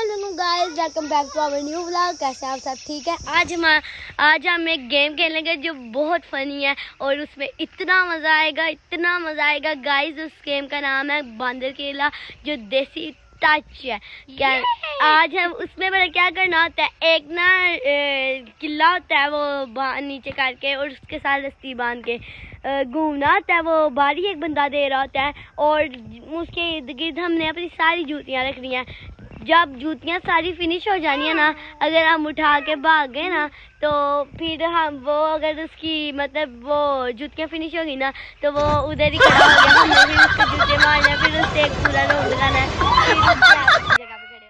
अस्सलाम guys, welcome back to our new vlog. कैसे आप सब ठीक है? आज हम एक गेम खेलेंगे जो बहुत फनी है और उसमें इतना मज़ा आएगा गाइस। उस गेम का नाम है बंदर केला, जो देसी टच है। क्या आज हम उसमें मतलब क्या करना होता है, एक ना किला होता है, वो नीचे करके और उसके साथ रस्सी बांध के घूमना होता है। वो बारी एक बंदा दे रहा होता है और उसके इर्द गिर्द हमने अपनी सारी जूतियाँ रखनी है। जब जूतियाँ सारी फिनिश हो जानी है ना, अगर हम उठा के भाग गए ना, तो फिर हम वो अगर उसकी मतलब वो जूतियाँ फिनिश होगी ना, तो वो उधर ही खड़ा हो गया। हमने फिर उसके जूते मारने, फिर उससे एक पूरा राउंड लगाना है, फिर उससे जगह पे खड़े